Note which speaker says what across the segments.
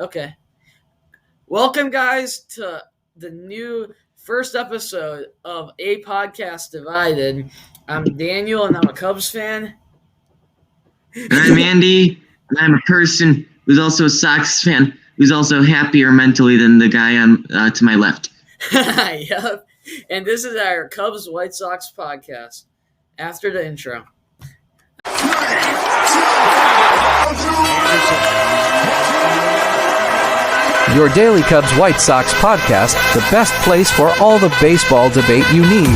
Speaker 1: Okay. Welcome, guys, to the new first episode of A Podcast Divided. I'm Daniel, and I'm a Cubs fan.
Speaker 2: And I'm Andy, and I'm a person who's also a Sox fan, who's also happier mentally than the guy on to my left.
Speaker 1: Yep. And this is our Cubs White Sox podcast. After the intro.
Speaker 3: Your Daily Cubs White Sox podcast, the best place for all the baseball debate you need.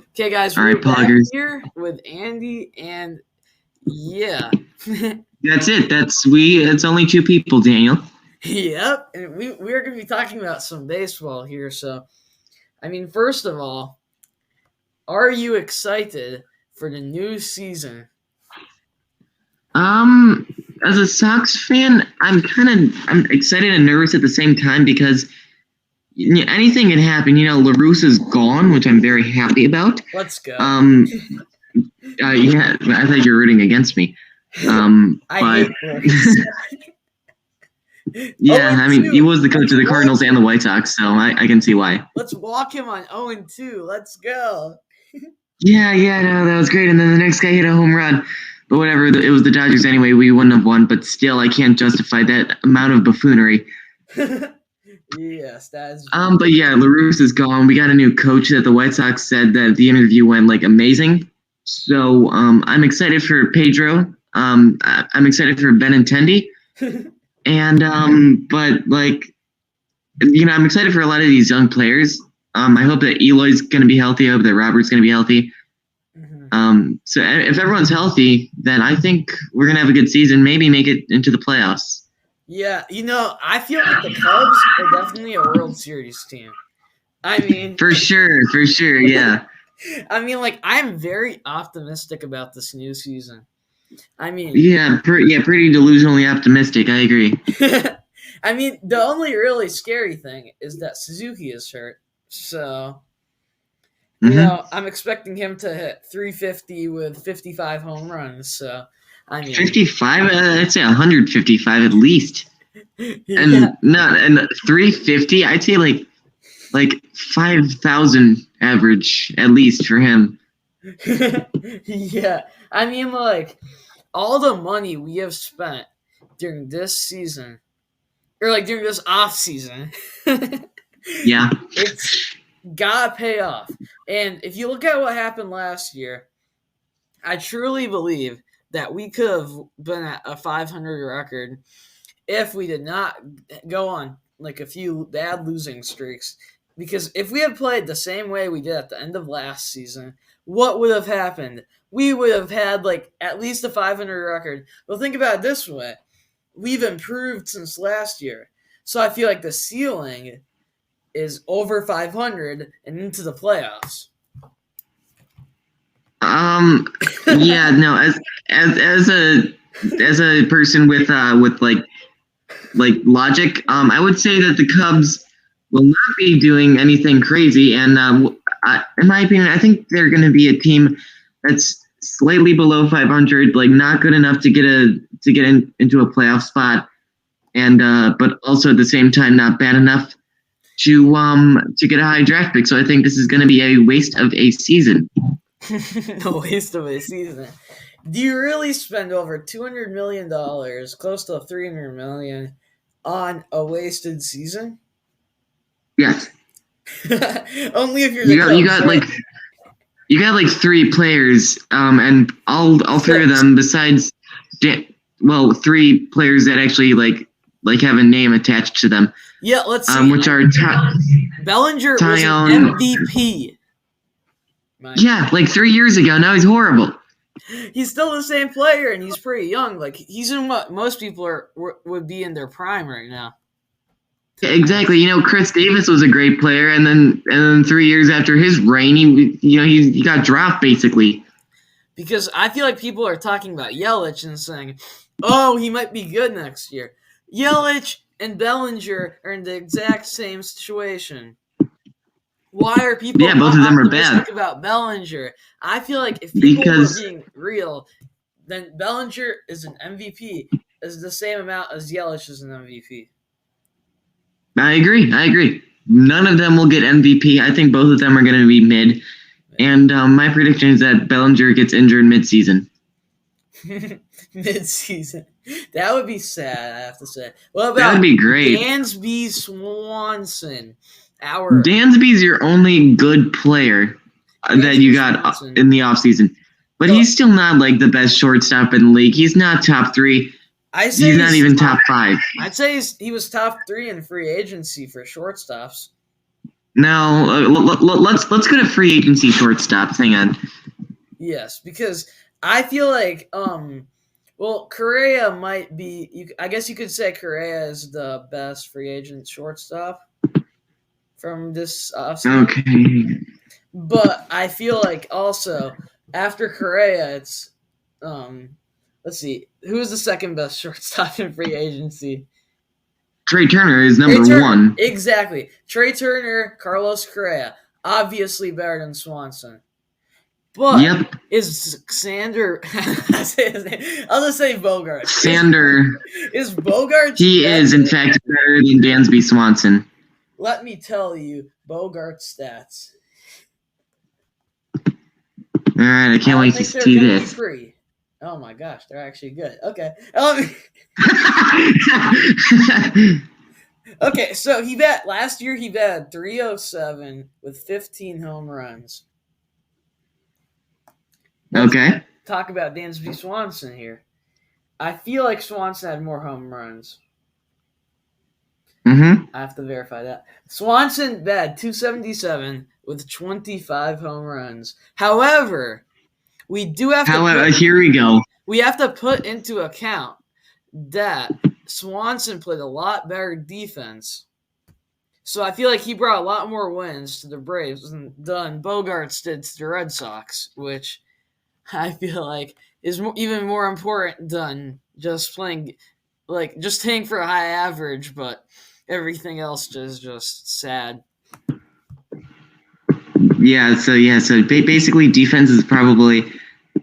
Speaker 1: Okay, guys,
Speaker 2: All right,
Speaker 1: we're back
Speaker 2: Poggers.
Speaker 1: here with Andy, and yeah.
Speaker 2: That's it. It's only two people, Daniel.
Speaker 1: Yep, and we're going to be talking about some baseball here. So, first of all, are you excited for the new season?
Speaker 2: As a Sox fan, I'm excited and nervous at the same time because anything can happen. La Russa's gone, which I'm very happy about.
Speaker 1: Let's go.
Speaker 2: Yeah, I thought you were rooting against me.
Speaker 1: I
Speaker 2: but yeah, he was the coach of the Cardinals and the White Sox, so I can see why.
Speaker 1: Let's walk him on 0-2. Let's go.
Speaker 2: Yeah, no, that was great. And then the next guy hit a home run. But whatever, it was the Dodgers anyway. We wouldn't have won, but still, I can't justify that amount of buffoonery.
Speaker 1: Yes, that is.
Speaker 2: But yeah, La Russa's gone. We got a new coach that the White Sox said that the interview went amazing. So I'm excited for Pedro. I'm excited for Benintendi. And but I'm excited for a lot of these young players. I hope that Eloy's going to be healthy. I hope that Robert's going to be healthy. So if everyone's healthy, then I think we're going to have a good season. Maybe make it into the playoffs.
Speaker 1: Yeah, I feel like the Cubs are definitely a World Series team.
Speaker 2: For sure, yeah.
Speaker 1: I'm very optimistic about this new season.
Speaker 2: Pretty delusionally optimistic. I agree.
Speaker 1: The only really scary thing is that Suzuki is hurt. So, I'm expecting him to hit 350 with 55 home runs. So,
Speaker 2: 55? I'd say 155 at least. And 350, I'd say like 5,000 average at least for him.
Speaker 1: Yeah. All the money we have spent during this season, or during this off season,
Speaker 2: yeah,
Speaker 1: it's gotta pay off. And if you look at what happened last year, I truly believe that we could have been at a 500 record if we did not go on a few bad losing streaks. Because if we had played the same way we did at the end of last season, what would have happened? We would have had at least a 500 record. Well, think about it this way. We've improved since last year. So I feel like the ceiling is over 500 and into the playoffs.
Speaker 2: Yeah, no, as a person with logic, I would say that the Cubs will not be doing anything crazy, and in my opinion, I think they're going to be a team that's slightly below 500, not good enough to get into a playoff spot, and but also at the same time not bad enough to get a high draft pick. So I think this is going to be a waste of a season.
Speaker 1: A waste of a season. Do you really spend over $200 million, close to $300 million, on a wasted season?
Speaker 2: Yes.
Speaker 1: Only if you're
Speaker 2: you got three players, and all three of them besides three players that actually have a name attached to them.
Speaker 1: Yeah, let's see.
Speaker 2: Which are
Speaker 1: Bellinger was an MVP.
Speaker 2: Yeah, 3 years ago. Now he's horrible.
Speaker 1: He's still the same player, and he's pretty young. He's in what most people would be in their prime right now.
Speaker 2: Exactly. Chris Davis was a great player, and then 3 years after his reign, he got dropped basically.
Speaker 1: Because I feel like people are talking about Yelich and saying, "Oh, he might be good next year." Yelich and Bellinger are in the exact same situation. Why are people
Speaker 2: Yeah, both of them are bad.
Speaker 1: optimistic about Bellinger? I feel like if people were being real, then Bellinger is an MVP is the same amount as Yelich is an MVP.
Speaker 2: I agree. None of them will get MVP. I think both of them are going to be mid. And my prediction is that Bellinger gets injured mid-season.
Speaker 1: Mid-season. That would be sad, I have to say. What about
Speaker 2: that would be great.
Speaker 1: Dansby Swanson?
Speaker 2: Dansby's your only good player that you got Swanson. In the offseason. But he's still not like the best shortstop in the league. He's not top 3. He's not even top 5.
Speaker 1: I'd say he was top 3 in free agency for shortstops.
Speaker 2: No, let's go to free agency shortstops. Hang on.
Speaker 1: Yes, because I feel like Correa might be. I guess you could say Correa is the best free agent shortstop from this offseason.
Speaker 2: Okay.
Speaker 1: But I feel like also after Correa, it's let's see, who is the second best shortstop in free agency?
Speaker 2: Trey Turner is number 1.
Speaker 1: Exactly. Trey Turner, Carlos Correa, obviously better than Swanson. But is Sander? I'll just say Bogart.
Speaker 2: Sander.
Speaker 1: Is Bogart?
Speaker 2: He is, in fact, better than Dansby Swanson.
Speaker 1: Let me tell you, Bogart's stats.
Speaker 2: All right, I can't wait to see this.
Speaker 1: Free. Oh my gosh, they're actually good. Okay. Okay, so last year he batted .307 with 15 home runs.
Speaker 2: Let's
Speaker 1: talk about Dansby Swanson here. I feel like Swanson had more home runs.
Speaker 2: Mm-hmm.
Speaker 1: I have to verify that. Swanson batted .277 with 25 home runs. However, we do have to
Speaker 2: here we go.
Speaker 1: We have to put into account that Swanson played a lot better defense. So I feel like he brought a lot more wins to the Braves than Bogarts did to the Red Sox, which I feel like is even more important than just playing, like just hitting for a high average, but everything else is just sad.
Speaker 2: Yeah, so basically defense is probably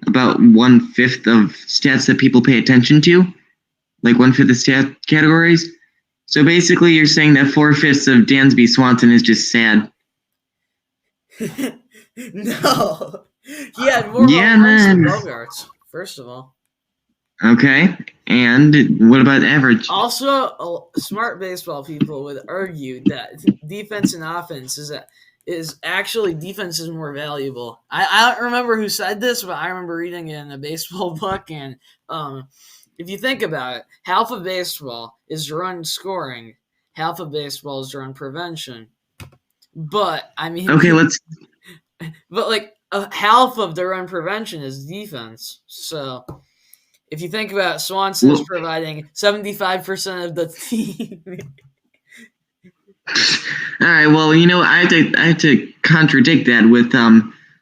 Speaker 2: about 1/5 of stats that people pay attention to, like 1/5 of stat categories. So basically you're saying that 4/5 of Dansby Swanson is just sad.
Speaker 1: No. He had more runs than Bogarts, first of all.
Speaker 2: Okay. And what about average?
Speaker 1: Also, smart baseball people would argue that defense and offense is actually defense is more valuable. I don't remember who said this, but I remember reading it in a baseball book. And if you think about it, half of baseball is run scoring, half of baseball is run prevention. But I mean, But like half of the run prevention is defense. So if you think about it, Swanson is providing 75% of the team.
Speaker 2: All right. Well, I have to contradict that with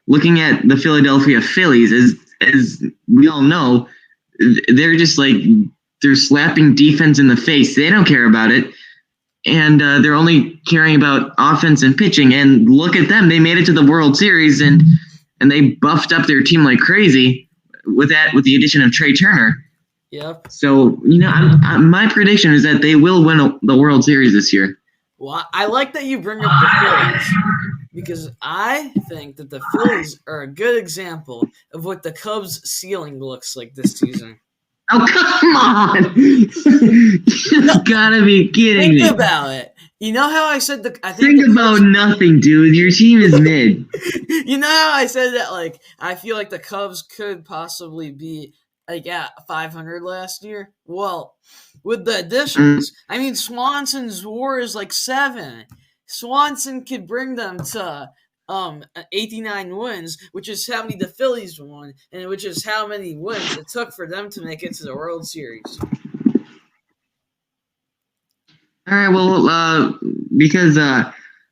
Speaker 2: looking at the Philadelphia Phillies. As we all know, they're just like they're slapping defense in the face. They don't care about it, and they're only caring about offense and pitching. And look at them; they made it to the World Series, and they buffed up their team like crazy with the addition of Trey Turner.
Speaker 1: Yep.
Speaker 2: So my prediction is that they will win the World Series this year.
Speaker 1: Well, I like that you bring up the Phillies because I think that the Phillies are a good example of what the Cubs' ceiling looks like this season.
Speaker 2: Oh, come on! You gotta be kidding me.
Speaker 1: Think about it. You know how I said
Speaker 2: think about nothing, dude. Your team is mid.
Speaker 1: You know how I said that, like, I feel like the Cubs could possibly be like at 500 last year? Well, with the additions, I mean, Swanson's WAR is like 7. Swanson could bring them to 89 wins, which is how many the Phillies won, and which is how many wins it took for them to make it to the World Series.
Speaker 2: All right, well, because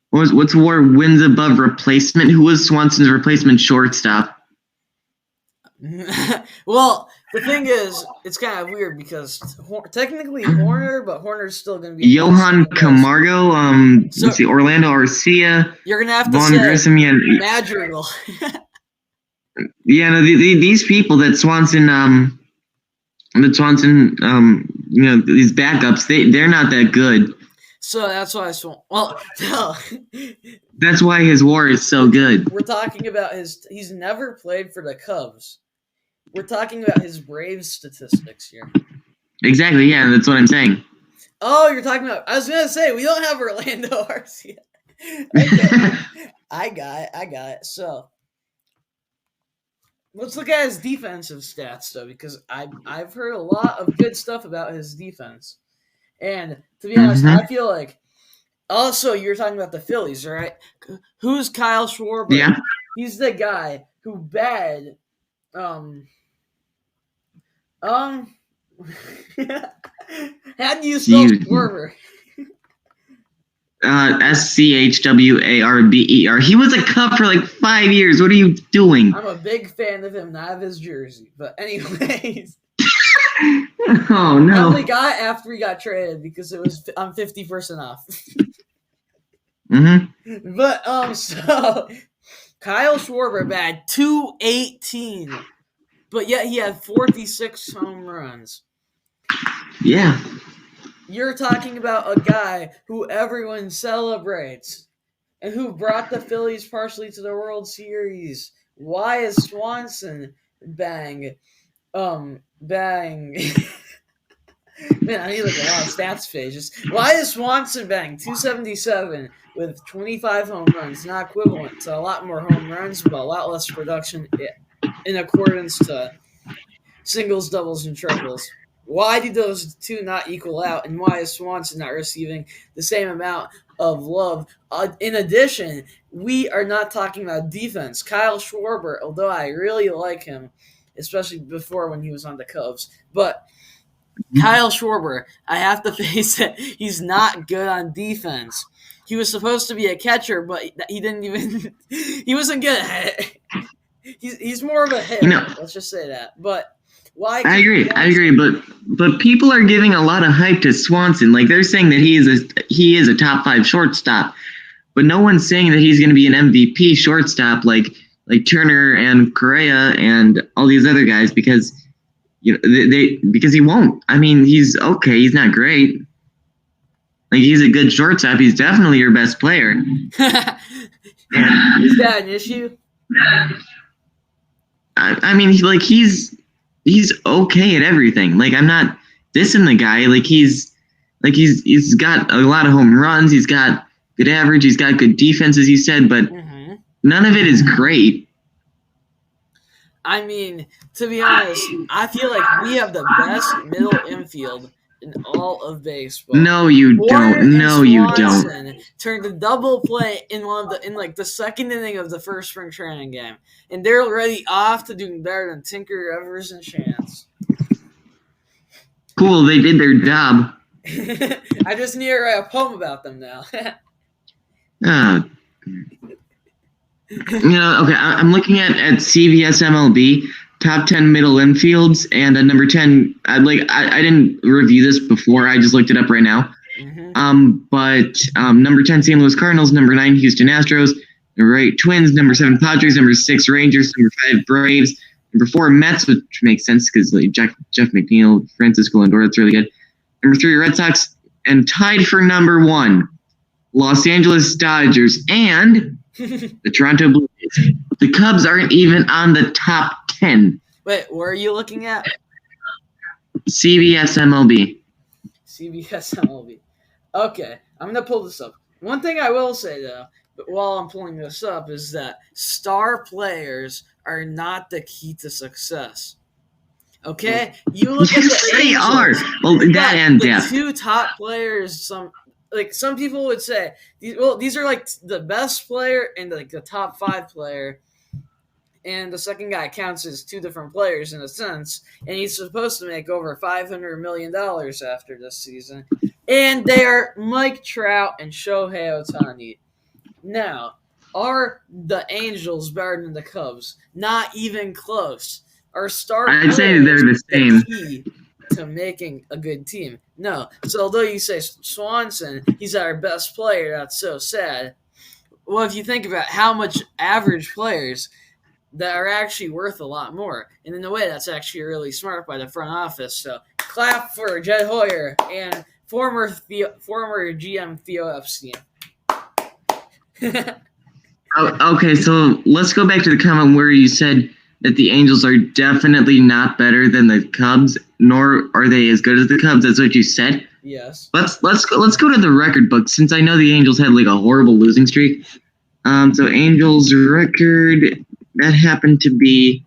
Speaker 2: what's WAR wins above replacement? Who was Swanson's replacement shortstop?
Speaker 1: Well, the thing is, it's kind of weird because technically Horner, but Horner's still going to be
Speaker 2: Johan Camargo,
Speaker 1: So-
Speaker 2: let's see, Orlando Arcia,
Speaker 1: You're going to have to
Speaker 2: Vaughn
Speaker 1: say
Speaker 2: Grissom,
Speaker 1: Madrigal.
Speaker 2: no, these people that Swanson, these backups, they're not that good.
Speaker 1: So that's why no.
Speaker 2: That's why his WAR is so good.
Speaker 1: We're talking about he's never played for the Cubs. We're talking about his Braves statistics here.
Speaker 2: Exactly, yeah, that's what I'm saying.
Speaker 1: Oh, you're talking about, I was going to say, we don't have Orlando Arcia. Okay. I got it. So, let's look at his defensive stats, though, because I've heard a lot of good stuff about his defense. And to be honest, I feel like, also, you're talking about the Phillies, right? Who's Kyle Schwarber?
Speaker 2: Yeah.
Speaker 1: He's the guy who bagged, how do you spell Schwarber?
Speaker 2: Schwarber. He was a Cub for like 5 years. What are you doing?
Speaker 1: I'm a big fan of him, not of his jersey. But anyways.
Speaker 2: Oh, no.
Speaker 1: I only got it after he got traded because I'm 50% off. But, so Kyle Schwarber batted .218, but yet he had 46 home runs.
Speaker 2: Yeah.
Speaker 1: You're talking about a guy who everyone celebrates and who brought the Phillies partially to the World Series. Why is Swanson bang? Man, I need like a lot of stats pages. Why is Swanson bang 277 with 25 home runs, not equivalent to a lot more home runs, but a lot less production in accordance to singles, doubles, and triples? Why do those two not equal out, and why is Swanson not receiving the same amount of love? In addition, we are not talking about defense. Kyle Schwarber, although I really like him, especially before when he was on the Cubs, but Kyle Schwarber, I have to face it, he's not good on defense. He was supposed to be a catcher, but he didn't even – he wasn't good at it. He's more of a hitter, let's just say that. But why?
Speaker 2: I agree, but people are giving a lot of hype to Swanson. Like, they're saying that he is a top 5 shortstop, but no one's saying that he's going to be an MVP shortstop like Turner and Correa and all these other guys because because he won't. I mean, he's okay. He's not great. Like, he's a good shortstop. He's definitely your best player.
Speaker 1: Is that an issue?
Speaker 2: I mean, he's okay at everything. Like, I'm not dissing the guy. Like, he's got a lot of home runs. He's got good average. He's got good defense, as you said, but none of it is great.
Speaker 1: I mean, to be honest, I feel like we have the best middle infield in all of baseball.
Speaker 2: No, you don't. No, you don't.
Speaker 1: Turned a double play in the second inning of the first spring training game, and they're already off to doing better than Tinker, Evers, and Chance.
Speaker 2: Cool, they did their job.
Speaker 1: I just need to write a poem about them now.
Speaker 2: Okay, I'm looking at CBS MLB top 10 middle infields, and number 10. I didn't review this before. I just looked it up right now. But number 10 St. Louis Cardinals, number 9 Houston Astros, number 8 Twins, number 7 Padres, number 6 Rangers, number 5 Braves, number 4 Mets, which makes sense because Jeff McNeil, Francisco Lindor, that's really good. Number 3 Red Sox, and tied for number 1 Los Angeles Dodgers and the Toronto Blue Jays. The Cubs aren't even on the top 10.
Speaker 1: Wait, where are you looking at?
Speaker 2: CBS MLB.
Speaker 1: CBS MLB. Okay, I'm going to pull this up. One thing I will say, though, while I'm pulling this up, is that star players are not the key to success. Okay? You look at the
Speaker 2: they
Speaker 1: Angels,
Speaker 2: are. Well, that and depth.
Speaker 1: The 2 top players, some people would say, these are like the best player and like the top 5 player, and the second guy counts as 2 different players in a sense, and he's supposed to make over $500 million after this season. And they are Mike Trout and Shohei Ohtani. Now, are the Angels better than the Cubs? Not even close. our star
Speaker 2: I'd say
Speaker 1: players
Speaker 2: they're the same.
Speaker 1: key to making a good team. No. So although you say Swanson, he's our best player, that's so sad. Well, if you think about how much average players that are actually worth a lot more, and in a way, that's actually really smart by the front office. So clap for Jed Hoyer and former GM Theo Epstein.
Speaker 2: Okay, so let's go back to the comment where you said that the Angels are definitely not better than the Cubs, nor are they as good as the Cubs. That's what you said.
Speaker 1: Yes.
Speaker 2: Let's go to the record book, since I know the Angels had like a horrible losing streak. So Angels record that happened to be.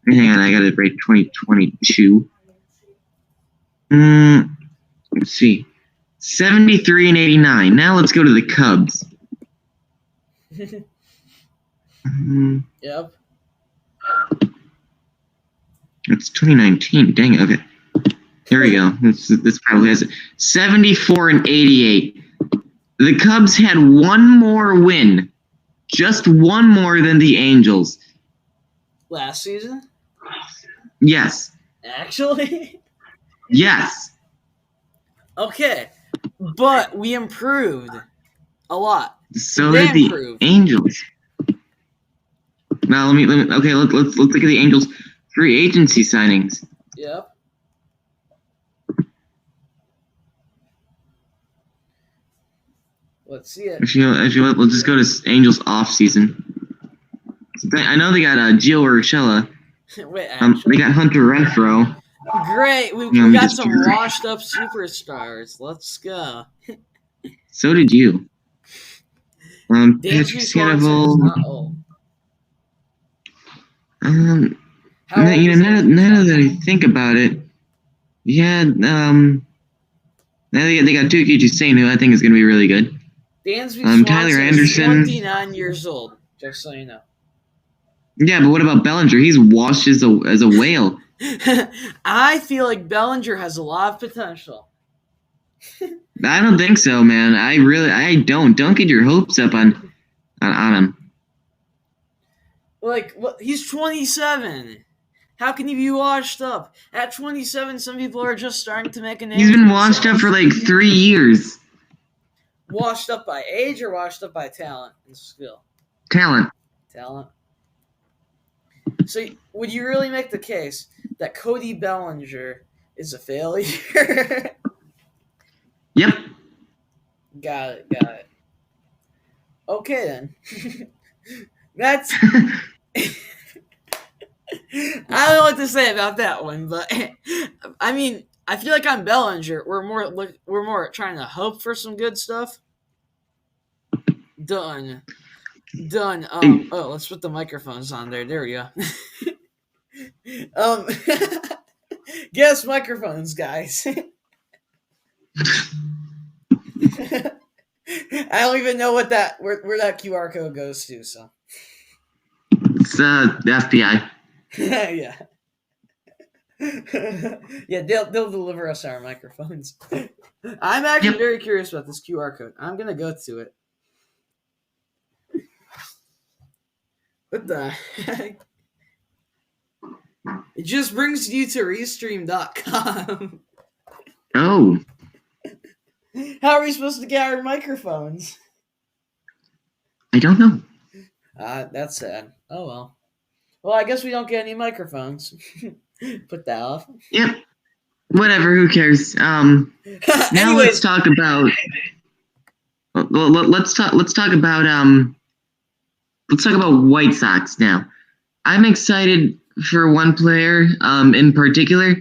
Speaker 2: Hang on, I got it right. 2022. Let's see, 73 and 89. Now let's go to the Cubs.
Speaker 1: Yep.
Speaker 2: It's 2019. Dang it. Okay. Here we go. This probably has it. 74 and 88. The Cubs had one more win. Just one more than the Angels.
Speaker 1: Last season?
Speaker 2: Yes.
Speaker 1: Actually?
Speaker 2: Yes.
Speaker 1: Okay. But we improved a lot.
Speaker 2: So
Speaker 1: They
Speaker 2: did the
Speaker 1: improved.
Speaker 2: Angels. Now let me okay, let's look at the Angels free agency signings.
Speaker 1: Yep. Let's see it.
Speaker 2: Actually, we'll just go to Angels off season. I know they got Gio Urshela.
Speaker 1: Wait,
Speaker 2: They
Speaker 1: actually.
Speaker 2: got Hunter Renfroe.
Speaker 1: Great. We
Speaker 2: Yeah,
Speaker 1: got
Speaker 2: just-
Speaker 1: some washed up superstars. Let's go.
Speaker 2: So did you. Patrick
Speaker 1: Dansby Swanson is
Speaker 2: Sandoval.
Speaker 1: not old. How
Speaker 2: Now,
Speaker 1: old
Speaker 2: you
Speaker 1: is
Speaker 2: know,
Speaker 1: he?
Speaker 2: now that I think about it, yeah, now they got Tuki Hussein, who I think is going to be really good.
Speaker 1: Dansby Swanson
Speaker 2: Tyler
Speaker 1: is
Speaker 2: Anderson.
Speaker 1: 29 years old, just so you know.
Speaker 2: Yeah, but what about Bellinger? He's washed as a whale.
Speaker 1: I feel like Bellinger has a lot of potential.
Speaker 2: I don't think so, man. I don't. Don't get your hopes up on him.
Speaker 1: Like, he's 27. How can he be washed up? At 27, some people are just starting to make a name.
Speaker 2: He's
Speaker 1: for
Speaker 2: been washed up
Speaker 1: themselves.
Speaker 2: for like 3 years.
Speaker 1: Washed up by age or washed up by talent and skill?
Speaker 2: Talent.
Speaker 1: Talent. So, would you really make the case that Cody Bellinger is a failure?
Speaker 2: Yep.
Speaker 1: Got it. Okay, then. That's... I don't know what to say about that one, but I mean, I feel like on Bellinger, we're more trying to hope for some good stuff. Done. Oh, let's put the microphones on there. There we go. Guess microphones, guys. I don't even know what where that QR code goes to. So
Speaker 2: It's the FBI.
Speaker 1: yeah. Yeah, they'll deliver us our microphones. I'm actually very curious about this QR code. I'm gonna go to it. What the heck? It just brings you to Restream.com.
Speaker 2: Oh.
Speaker 1: How are we supposed to get our microphones?
Speaker 2: I don't know.
Speaker 1: That's sad. Oh well. Well, I guess we don't get any microphones. Put that off.
Speaker 2: Yep. Whatever. Who cares? Now
Speaker 1: Anyways,
Speaker 2: let's talk about. Let's talk about White Sox now. I'm excited for one player in particular,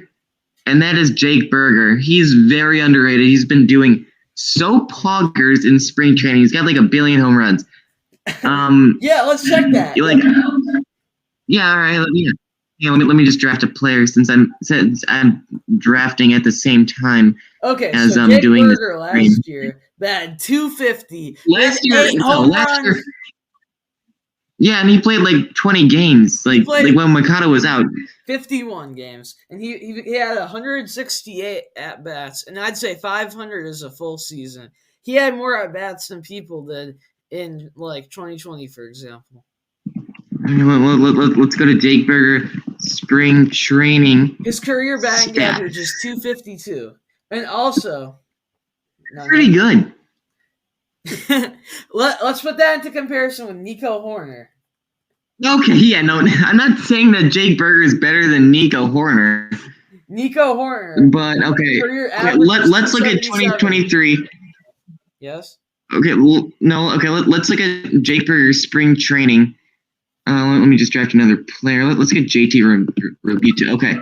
Speaker 2: and that is Jake Berger. He's very underrated. He's been doing so poggers in spring training. He's got like 1 billion home runs.
Speaker 1: yeah, let's check that.
Speaker 2: Yeah, all right. Let me just draft a player since I'm drafting at the same time.
Speaker 1: Okay,
Speaker 2: as
Speaker 1: so
Speaker 2: I'm
Speaker 1: Jake
Speaker 2: doing
Speaker 1: Berger
Speaker 2: this
Speaker 1: last year batted 250.
Speaker 2: Last year,
Speaker 1: 8 home runs.
Speaker 2: Yeah, and he played like 20 games, like when Mikado was out.
Speaker 1: 51 games, and he had 168 at bats, and I'd say 500 is a full season. He had more at bats than people did in like 2020, for example.
Speaker 2: Let's go to Jake Berger. spring training.
Speaker 1: His career batting
Speaker 2: stats.
Speaker 1: average is .252, and also
Speaker 2: Pretty good.
Speaker 1: Let's put that into comparison with Nico Horner.
Speaker 2: Okay, yeah, no, I'm not saying that Jake Berger is better than Nico Horner.
Speaker 1: Nico Horner.
Speaker 2: But okay,
Speaker 1: let's
Speaker 2: look at 2023.
Speaker 1: Yes.
Speaker 2: Okay, let's look at Jake Berger's spring training. Let me just draft another player. Let's get JT Realmuto. Okay,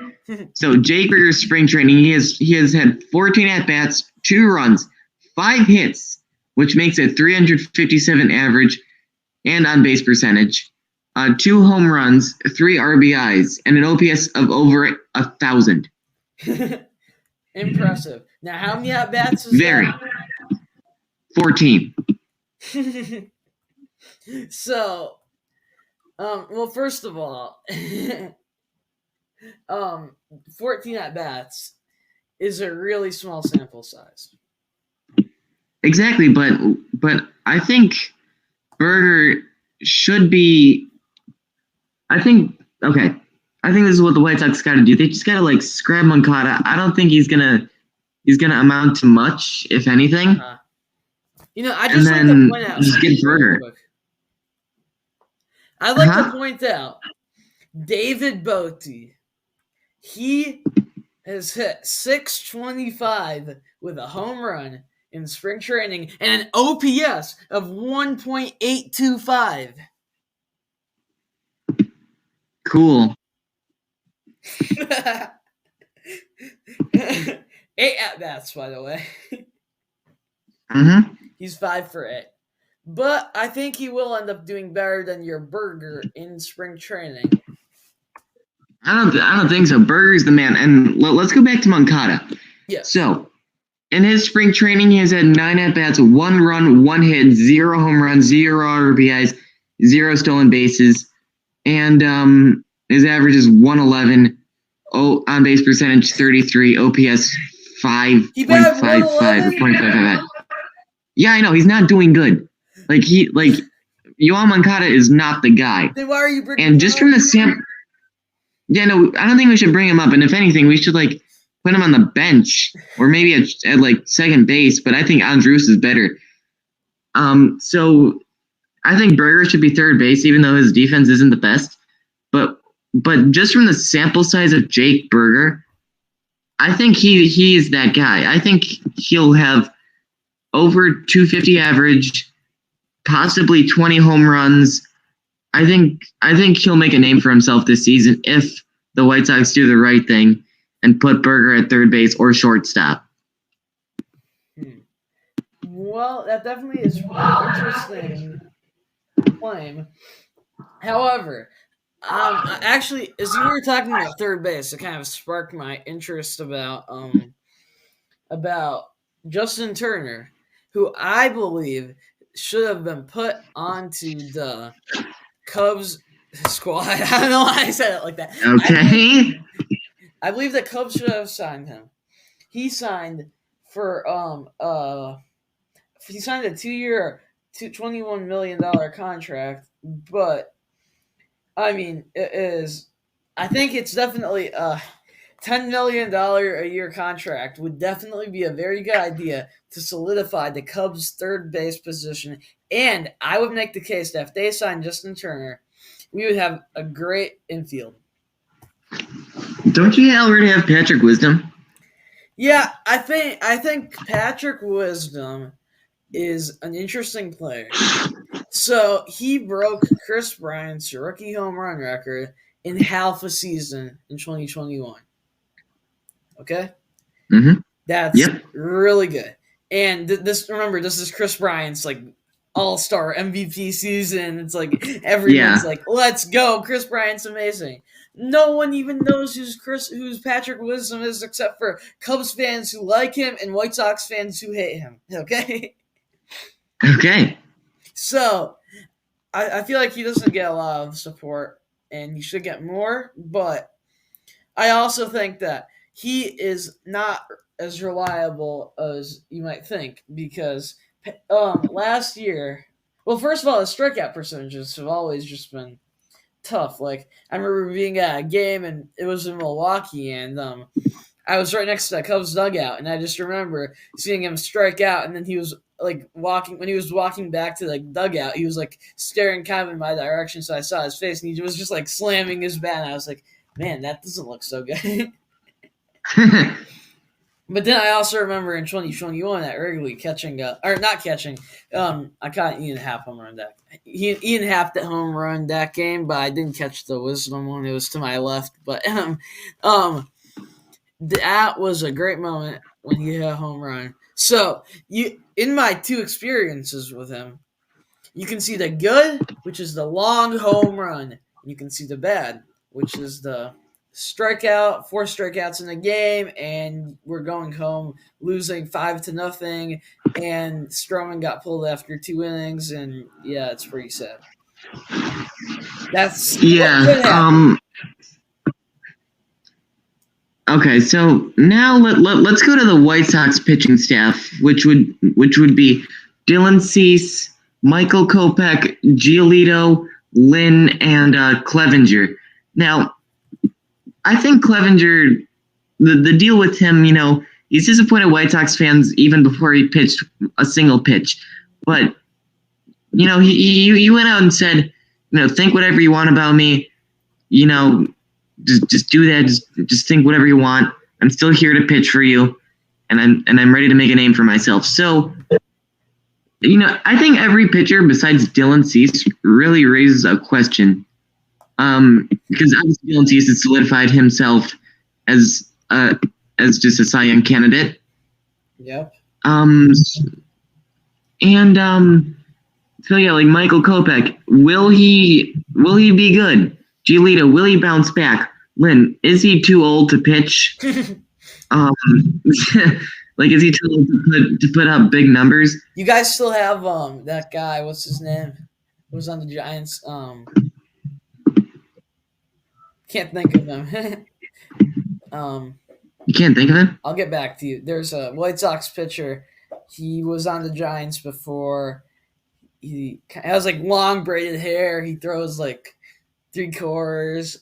Speaker 2: so Jake Berger's spring training, he has had 14 at bats, 2 runs, 5 hits, which makes it 357 average, and on base percentage. 2 home runs, 3 RBIs, and an OPS of over 1,000.
Speaker 1: Impressive. Now, how many at bats is
Speaker 2: that? 14.
Speaker 1: So, well, first of all, 14 at bats is a really small sample size.
Speaker 2: Exactly, but I think Berger should be. I think this is what the White Sox got to do. They just got to scrap Moncada. I don't think he's gonna amount to much, if anything.
Speaker 1: I just like to point out.
Speaker 2: Just get Berger.
Speaker 1: I'd like to point out David Bote. He has hit .625 with a home run in spring training and an OPS of 1.825.
Speaker 2: Cool.
Speaker 1: 8 at bats, by the way.
Speaker 2: Mm-hmm.
Speaker 1: He's 5 for 8. But I think he will end up doing better than your Berger in spring training.
Speaker 2: I don't think so. Berger's the man. And let's go back to Moncada.
Speaker 1: Yeah.
Speaker 2: So, in his spring training, he has had 9 at bats, 1 run, 1 hit, 0 home runs, 0 RBIs, 0 stolen bases. And his average is 111, on base percentage 33, OPS 5.55 or 0.55. Yeah, I know he's not doing good. Yoan Moncada is not the guy.
Speaker 1: Then why are you bringing?
Speaker 2: And just from the sample, yeah, no, I don't think we should bring him up. And if anything, we should put him on the bench or maybe at second base. But I think Andrus is better. So I think Berger should be third base, even though his defense isn't the best. But just from the sample size of Jake Berger, I think he's that guy. I think he'll have over 250 average, possibly 20 home runs. I think he'll make a name for himself this season if the White Sox do the right thing and put Berger at third base or shortstop.
Speaker 1: Well, that definitely is an interesting claim. However, actually, as you were talking about third base, it kind of sparked my interest about Justin Turner, who I believe should have been put onto the Cubs squad. I don't know why I said it like that.
Speaker 2: Okay.
Speaker 1: I believe the Cubs should have signed him. He signed for he signed a 2-year, $21 million contract, but I mean, I think it's definitely a $10 million a year contract would definitely be a very good idea to solidify the Cubs' third base position. And I would make the case that if they signed Justin Turner, we would have a great infield.
Speaker 2: Don't you already have Patrick Wisdom?
Speaker 1: Yeah, I think Patrick Wisdom is an interesting player. So he broke Chris Bryant's rookie home run record in half a season in 2021. Okay?
Speaker 2: Mm-hmm.
Speaker 1: That's really good. And this is Chris Bryant's all-star MVP season. It's everyone's let's go. Chris Bryant's amazing. No one even knows who's Patrick Wisdom is except for Cubs fans who like him and White Sox fans who hate him. Okay?
Speaker 2: Okay.
Speaker 1: So, I feel like he doesn't get a lot of support, and he should get more, but I also think that he is not as reliable as you might think, because last year, well, first of all, his strikeout percentages have always just been tough. Like I remember being at a game and it was in Milwaukee, and I was right next to the Cubs dugout, and I just remember seeing him strike out, and then he was like walking when he was walking back to the dugout, he was like staring kind of in my direction, so I saw his face, and he was just like slamming his bat, and I was like, man, that doesn't look so good. But then I also remember in 2021 at Wrigley catching, or not catching, I caught Ian Happ home run that. Ian Happ that home run that game, but I didn't catch the Wisdom one. It was to my left, but that was a great moment when he hit a home run. So in my 2 experiences with him, you can see the good, which is the long home run. You can see the bad, which is the strikeout, 4 strikeouts in the game, and we're going home losing 5-0, and Stroman got pulled after 2 innings, and yeah, it's pretty sad. That's
Speaker 2: Okay, so now let's go to the White Sox pitching staff, which would be Dylan Cease, Michael Kopech, Giolito, Lynn, and Clevenger. Now, I think Clevenger, the deal with him, he's disappointed White Sox fans even before he pitched a single pitch. But, he went out and said, think whatever you want about me, just do that. Just think whatever you want. I'm still here to pitch for you, and I'm ready to make a name for myself. So, I think every pitcher besides Dylan Cease really raises a question. Because obviously Dylan Cease has solidified himself as just a Cy Young candidate.
Speaker 1: Yep.
Speaker 2: So yeah, like Michael Kopech, will he be good? Giolito, will he bounce back? Lynn, is he too old to pitch? Is he too old to put up big numbers?
Speaker 1: You guys still have that guy, what's his name? Who was on the Giants? Can't think of him.
Speaker 2: You can't think of him?
Speaker 1: I'll get back to you. There's a White Sox pitcher. He was on the Giants before. He has like long braided hair. He throws like 3/4.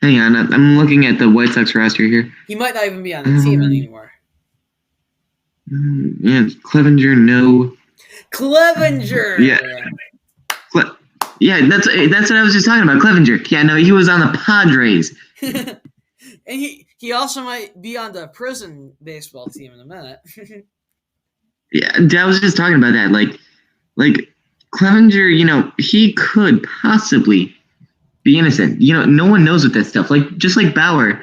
Speaker 2: Hang on, I'm looking at the White Sox roster here.
Speaker 1: He might not even be on the team anymore.
Speaker 2: Yeah, Clevenger, no.
Speaker 1: Clevenger.
Speaker 2: Yeah. Yeah, that's what I was just talking about. Clevenger. Yeah, no, he was on the Padres.
Speaker 1: And he also might be on the prison baseball team in a minute.
Speaker 2: Yeah, I was just talking about that. Like Clevenger, he could possibly be innocent. No one knows with that stuff. Like just like Bauer,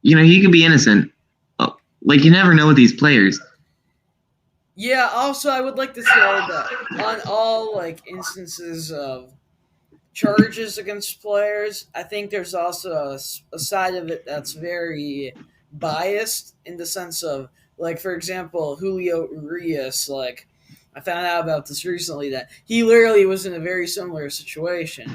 Speaker 2: he could be innocent. Like you never know with these players.
Speaker 1: Yeah, also I would like to say that on all like instances of charges against players, I think there's also a side of it that's very biased in the sense of, like, for example, Julio Urias, like, I found out about this recently that he literally was in a very similar situation.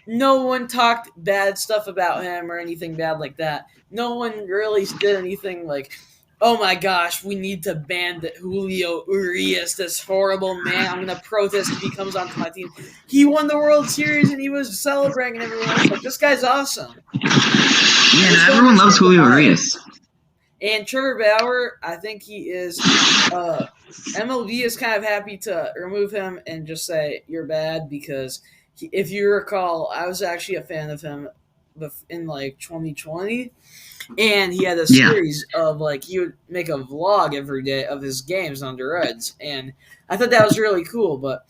Speaker 1: No one talked bad stuff about him or anything bad like that. No one really did anything like, oh my gosh, we need to ban Julio Urias, this horrible man. I'm going to protest if he comes onto my team. He won the World Series and he was celebrating and everyone was like, this guy's awesome.
Speaker 2: Yeah, everyone loves Julio Urias.
Speaker 1: And Trevor Bauer, I think he is MLB is kind of happy to remove him and just say you're bad because if you recall, I was actually a fan of him in like 2020. And he had a series of, like, he would make a vlog every day of his games on the Reds. And I thought that was really cool. But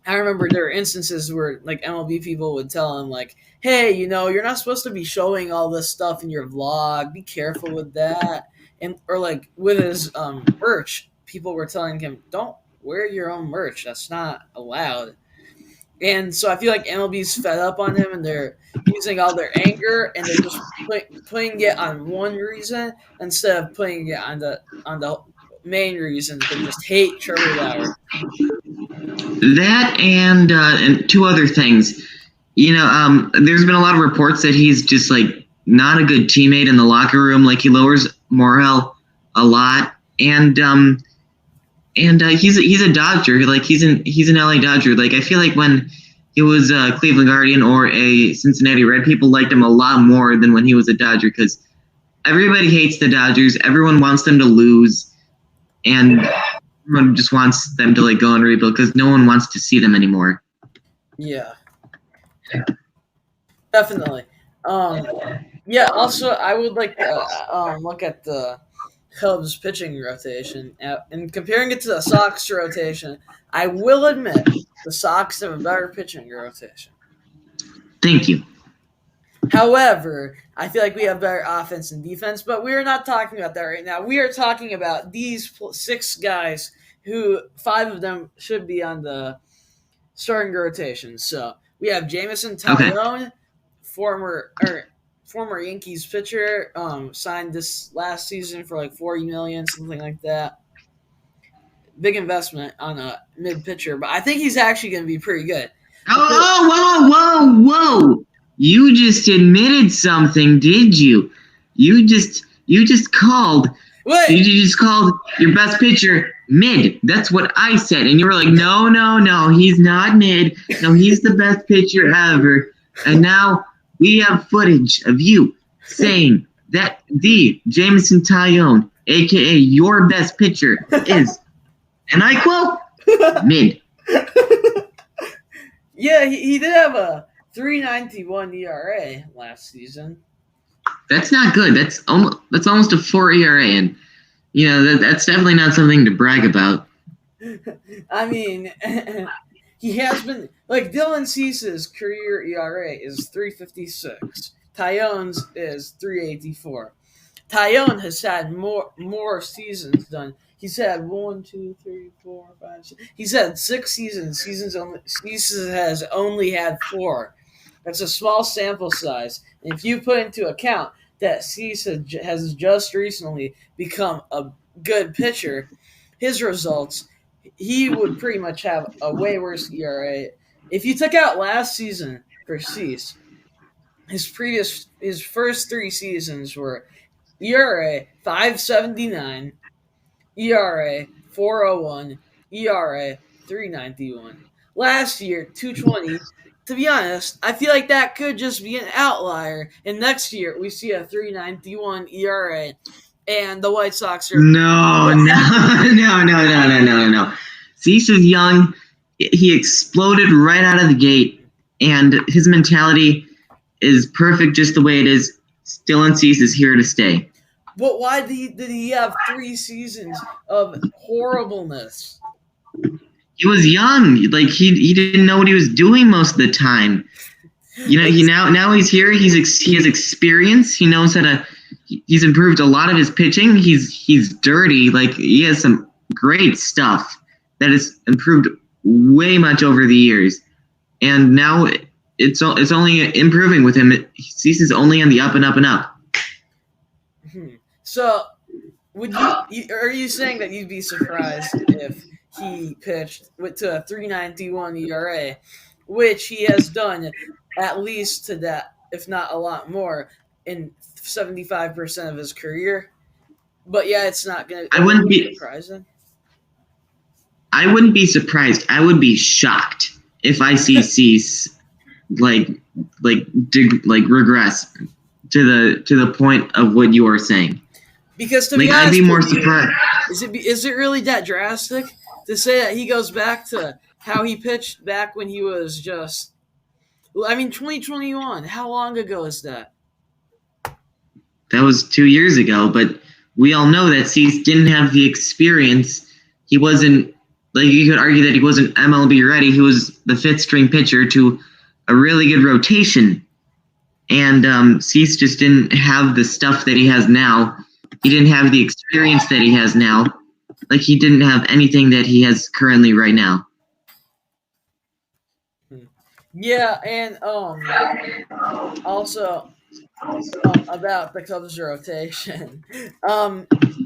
Speaker 1: I remember there were instances where, like, MLB people would tell him, like, hey, you're not supposed to be showing all this stuff in your vlog. Be careful with that. Or, like, with his merch, people were telling him, don't wear your own merch. That's not allowed. And so I feel like MLB's fed up on him, and they're using all their anger, and they're just putting it on one reason instead of putting it on the main reason. They just hate Trevor Bauer.
Speaker 2: That and 2 other things. There's been a lot of reports that he's just like not a good teammate in the locker room. Like he lowers morale a lot, and and he's a Dodger. Like he's an LA Dodger. Like I feel like when he was a Cleveland Guardian or a Cincinnati Red, people liked him a lot more than when he was a Dodger because everybody hates the Dodgers. Everyone wants them to lose, and everyone just wants them to like go and rebuild because no one wants to see them anymore.
Speaker 1: Yeah. Definitely. Yeah. Also, I would like to look at the Cubs pitching rotation and comparing it to the Sox rotation. I will admit the Sox have a better pitching rotation.
Speaker 2: Thank you.
Speaker 1: However, I feel like we have better offense and defense, but we are not talking about that right now. We are talking about these 6 guys who 5 of them should be on the starting rotation. So we have Jameson Taillon, former Yankees pitcher, signed this last season for like $40 million, something like that. Big investment on a mid pitcher, but I think he's actually going to be pretty good.
Speaker 2: Whoa! You just admitted something, did you? You just called.
Speaker 1: Wait.
Speaker 2: You just called your best pitcher mid. That's what I said, and you were like, no, he's not mid. No, he's the best pitcher ever. And now we have footage of you saying that the Jameson Taillon, aka your best pitcher, is, and I quote, mid.
Speaker 1: Yeah, he did have a 3.91 ERA last season.
Speaker 2: That's not good. That's almost a 4 ERA, and that's definitely not something to brag about.
Speaker 1: I mean, he has been like Dylan Cease's career ERA is 3.56. Taillon's is 3.84. Taillon has had more seasons done. He's had 1, 2, 3, 4, 5, 6. He's had 6 seasons. Cease has only had 4. That's a small sample size. And if you put into account that Cease has just recently become a good pitcher, his results, he would pretty much have a way worse ERA. If you took out last season for Cease, his first 3 seasons were ERA 5.79, ERA 4.01, ERA 3.91. Last year 2.20. To be honest, I feel like that could just be an outlier. And next year we see a 3.91 ERA, and the White Sox are
Speaker 2: no. Cease is young. He exploded right out of the gate, and his mentality is perfect just the way it is. Dylan Cease is here to stay.
Speaker 1: But why did he have 3 seasons of horribleness?
Speaker 2: He was young. Like he didn't know what he was doing most of the time. Now he's here. He has experience. He knows how to. He's improved a lot of his pitching. He's dirty. Like he has some great stuff that has improved way much over the years, and now it's only improving with him. Cease is only on the up and up and up.
Speaker 1: So, are you saying that you'd be surprised if he pitched to a 3.91 ERA, which he has done at least to that, if not a lot more, in 75% of his career? But yeah, it's not going to.
Speaker 2: I wouldn't be
Speaker 1: surprising.
Speaker 2: I wouldn't be surprised. I would be shocked if I see Cease regress to the point of what you are saying.
Speaker 1: Because to be honest,
Speaker 2: I'd be more surprised.
Speaker 1: Is it really that drastic to say that he goes back to how he pitched back when he was just? I mean, 2021. How long ago is that?
Speaker 2: That was 2 years ago, but we all know that Cease didn't have the experience. He wasn't, you could argue that he wasn't MLB ready. He was the 5th string pitcher to a really good rotation. And Cease just didn't have the stuff that he has now. He didn't have the experience that he has now. He didn't have anything that he has currently right now.
Speaker 1: Yeah, and also about the Cubs rotation.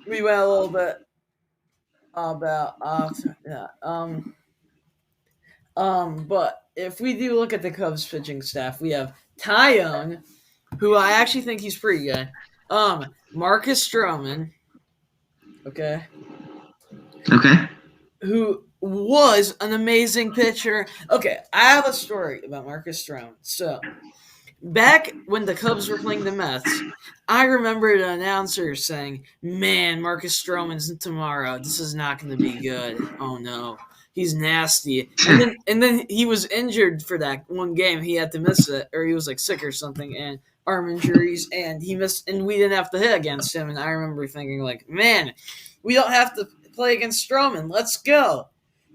Speaker 1: We went a little bit about but if we do look at the Cubs pitching staff, we have Taillon, who I actually think he's pretty good. Marcus Stroman. Okay. who was an amazing pitcher. Okay, I have a story about Marcus Stroman. So, back when the Cubs were playing the Mets, I remember the announcer saying, "Man, Marcus Stroman's tomorrow. This is not going to be good. Oh no, he's nasty." And then he was injured for that one game. He had to miss it, or he was like sick or something, and arm injuries, and he missed. And we didn't have to hit against him. And I remember thinking, like, man, we don't have to play against Stroman. Let's go.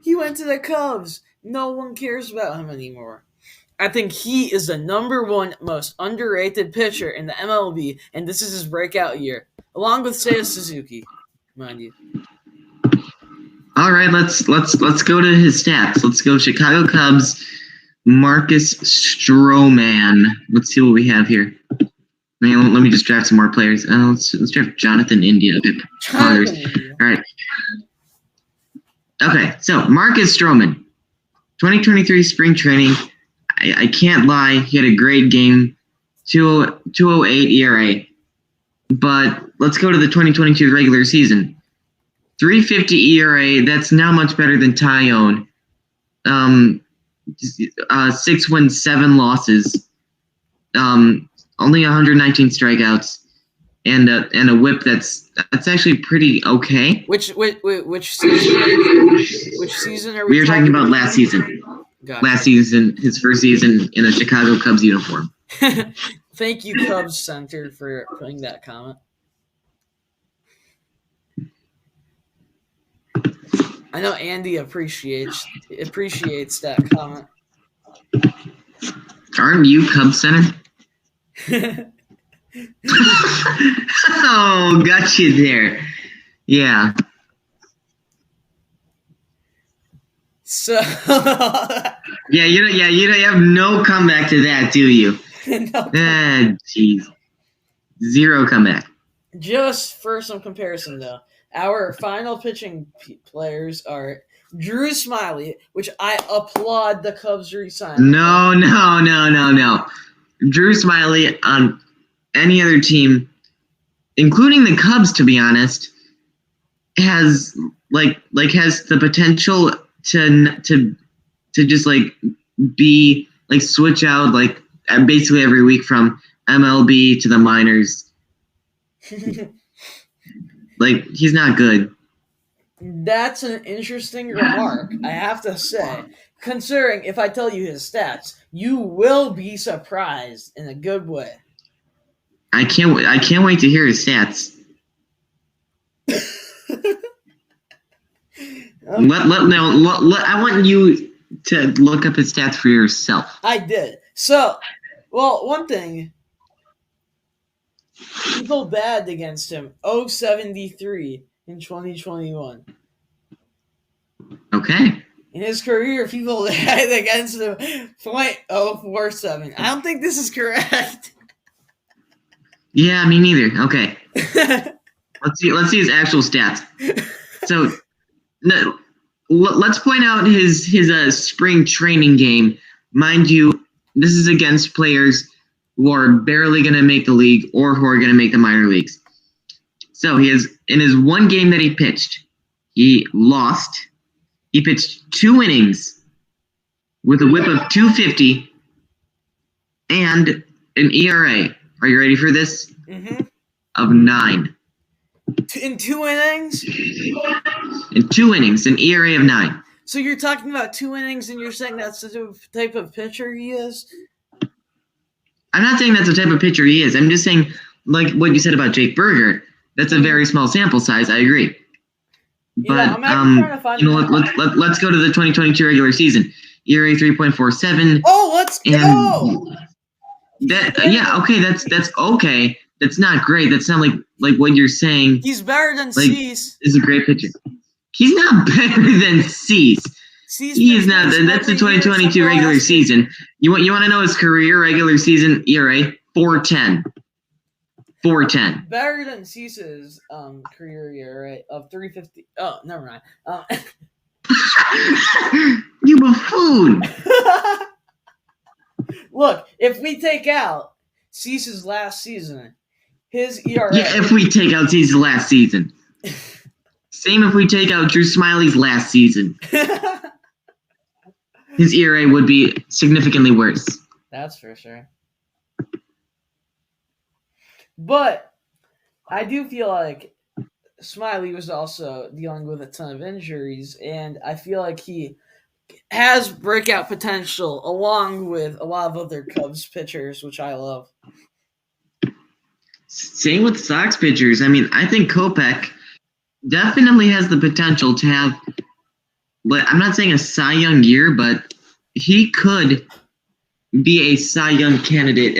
Speaker 1: He went to the Cubs. No one cares about him anymore. I think he is the number one most underrated pitcher in the MLB, and this is his breakout year, along with Seiya Suzuki, mind you.
Speaker 2: All right, let's go to his stats. Let's go Chicago Cubs, Marcus Stroman. Let's see what we have here. Man, let me just draft some more players. Let's draft Jonathan India. All right. Okay, so Marcus Stroman, 2023 spring training. I can't lie, he had a great game, 2.08 ERA. But let's go to the 2022 regular season. 3.50 ERA, that's not much better than Tyone. 6 wins, 7 losses. Only 119 strikeouts. And a whip that's actually pretty okay.
Speaker 1: Which season? Which season are
Speaker 2: we were talking about last season. Gotcha. Last season, his first season in a Chicago Cubs uniform.
Speaker 1: Thank you, Cubs Center, for putting that comment. I know Andy appreciates that comment.
Speaker 2: Aren't you Cubs Center? Oh, got you there. Yeah.
Speaker 1: So
Speaker 2: you have no comeback to that, do you?
Speaker 1: No.
Speaker 2: Jeez. Zero comeback.
Speaker 1: Just for some comparison, though, our final pitching players are Drew Smyly, which I applaud the Cubs re-signing.
Speaker 2: No. Drew Smyly on any other team, including the Cubs, to be honest, has the potential to just be switch out basically every week from MLB to the minors. He's not good.
Speaker 1: That's an interesting remark, I have to say. Considering if I tell you his stats, you will be surprised in a good way.
Speaker 2: I can't wait to hear his stats. I want you to look up his stats for yourself.
Speaker 1: I did. So, well, one thing. People bagged against him 0.73 in 2021.
Speaker 2: Okay.
Speaker 1: In his career, people bagged against him 0.047. I don't think this is correct.
Speaker 2: Yeah, me neither. Okay. Let's see his actual stats. So, let's point out his spring training game. Mind you, this is against players who are barely going to make the league or who are going to make the minor leagues. So in his one game that he pitched, he lost. He pitched 2 innings with a whip of 2.50 and an ERA. Are you ready for this?
Speaker 1: Mm-hmm.
Speaker 2: Of 9.
Speaker 1: In 2 innings?
Speaker 2: In 2 innings, an ERA of 9.
Speaker 1: So you're talking about 2 innings and you're saying that's the type of pitcher he is?
Speaker 2: I'm not saying that's the type of pitcher he is. I'm just saying, like what you said about Jake Berger, that's a very small sample size. I agree. But let's go to the 2022 regular season. ERA 3.47.
Speaker 1: Oh, let's go.
Speaker 2: Okay, that's okay. That's not great. That's not like what you're saying.
Speaker 1: He's better than Cease.
Speaker 2: Is a great pitcher. He's not better than Cease. He is not. That's the 2022 regular season. You want to know his career regular season ERA? 4.10. 4.10.
Speaker 1: Better than Cease's career ERA of 3.50. Oh, never mind.
Speaker 2: You buffoon.
Speaker 1: Look, if we take out Cease's last season, his ERA.
Speaker 2: Yeah, if we take out Cease's last season. Same if we take out Drew Smiley's last season. His ERA would be significantly worse.
Speaker 1: That's for sure. But I do feel like Smiley was also dealing with a ton of injuries, and I feel like he has breakout potential along with a lot of other Cubs pitchers, which I love.
Speaker 2: Same with Sox pitchers. I mean, I think Kopech definitely has the potential to have, I'm not saying a Cy Young year, but he could be a Cy Young candidate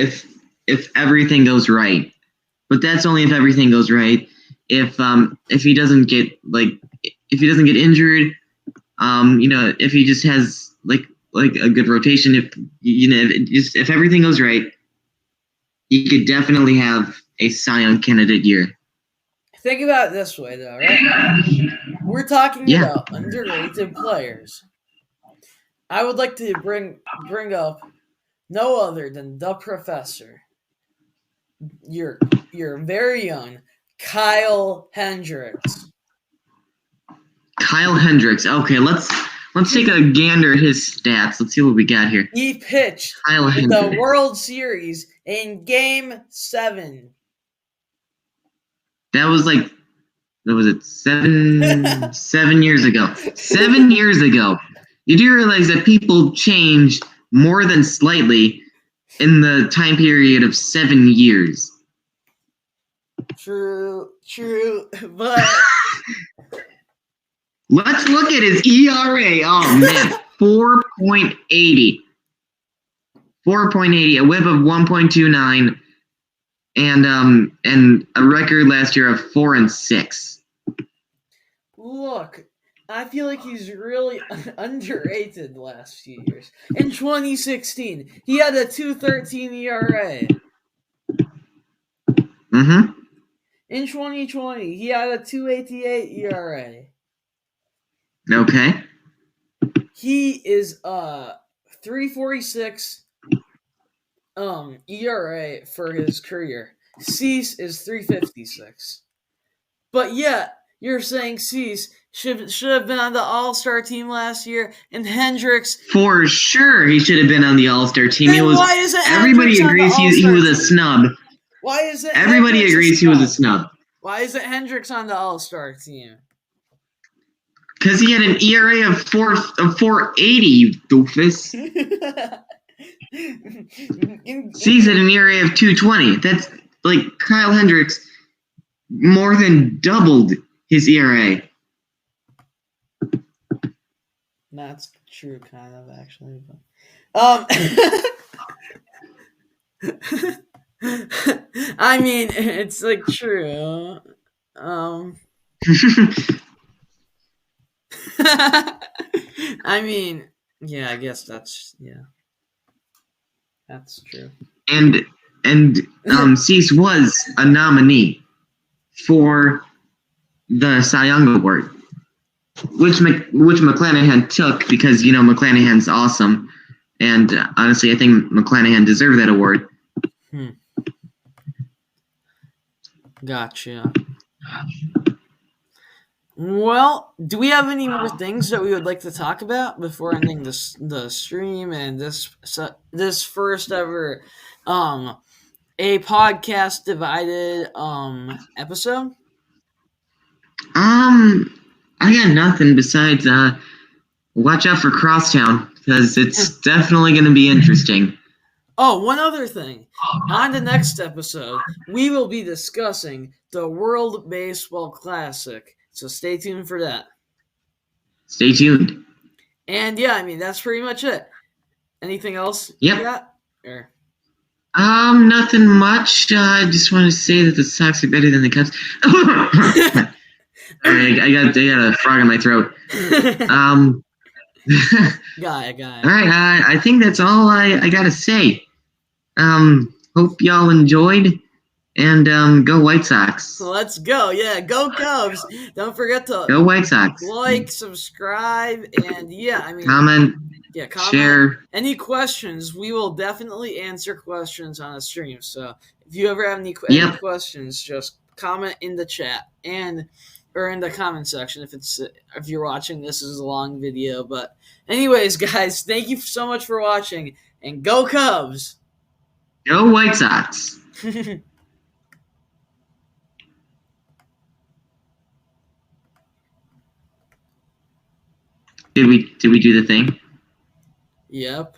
Speaker 2: if everything goes right. But that's only if everything goes right. If he doesn't get injured, if he just has like a good rotation, if everything goes right, he could definitely have a Cy Young candidate year.
Speaker 1: Think about it this way, though, right? We're talking about underrated players. I would like to bring up no other than the professor. You're very young, Kyle Hendricks.
Speaker 2: Kyle Hendricks. Okay, let's take a gander at his stats. Let's see what we got here.
Speaker 1: He pitched in the World Series in Game 7.
Speaker 2: That was it 7 years ago. 7 years ago. You do realize that people change more than slightly in the time period of 7 years.
Speaker 1: True, but
Speaker 2: let's look at his ERA. Oh man, 4.80. 4.80, a whip of 1.29, and a record last year of 4-6.
Speaker 1: Look, I feel like he's really underrated the last few years. In 2016, he had a 2.13 ERA.
Speaker 2: Mm-hmm.
Speaker 1: In 2020, he had a 2.88 ERA.
Speaker 2: Okay.
Speaker 1: He is 3.46 ERA for his career. Cease is 3.56. But yeah, you're saying Cease should have been on the All-Star team last year, and Hendricks.
Speaker 2: For sure, he should have been on the All-Star team.
Speaker 1: Why isn't
Speaker 2: everybody agrees he was a snub.
Speaker 1: Why is it?
Speaker 2: Everybody agrees he was a snub.
Speaker 1: Why isn't Hendricks on the All-Star team?
Speaker 2: Because he had an ERA of 4.80, you doofus. Cease had an ERA of 2.20. That's like Kyle Hendricks more than doubled his ERA.
Speaker 1: That's true, kind of, actually. But, I mean, it's like true. I mean, yeah, I guess that's true.
Speaker 2: And Cease was a nominee for the Cy Young Award, which McClanahan took because McClanahan's awesome, and honestly, I think McClanahan deserved that award.
Speaker 1: Gotcha. Well, do we have any more things that we would like to talk about before ending the stream and this first ever a podcast divided episode?
Speaker 2: I got nothing besides watch out for Crosstown because it's definitely going to be interesting.
Speaker 1: Oh, one other thing. On the next episode, we will be discussing the World Baseball Classic. So stay tuned for that.
Speaker 2: Stay tuned.
Speaker 1: And yeah, I mean, that's pretty much it. Anything else
Speaker 2: you
Speaker 1: got? Or?
Speaker 2: Nothing much. I just want to say that the Sox are better than the Cubs. Sorry, I got a frog in my throat.
Speaker 1: Got it.
Speaker 2: All right, I think that's all I got to say. Hope y'all enjoyed, and go White Sox.
Speaker 1: Let's go. Yeah, go Cubs. Don't forget to
Speaker 2: go White Sox.
Speaker 1: Like, subscribe, and
Speaker 2: comment.
Speaker 1: Yeah, comment.
Speaker 2: Share.
Speaker 1: Any questions, we will definitely answer questions on a stream. So if you ever have any questions, just comment in the chat. And or in the comment section if you're watching this as a long video. But anyways, guys, thank you so much for watching, and go Cubs!
Speaker 2: Go White Sox. Did we do the thing?
Speaker 1: Yep.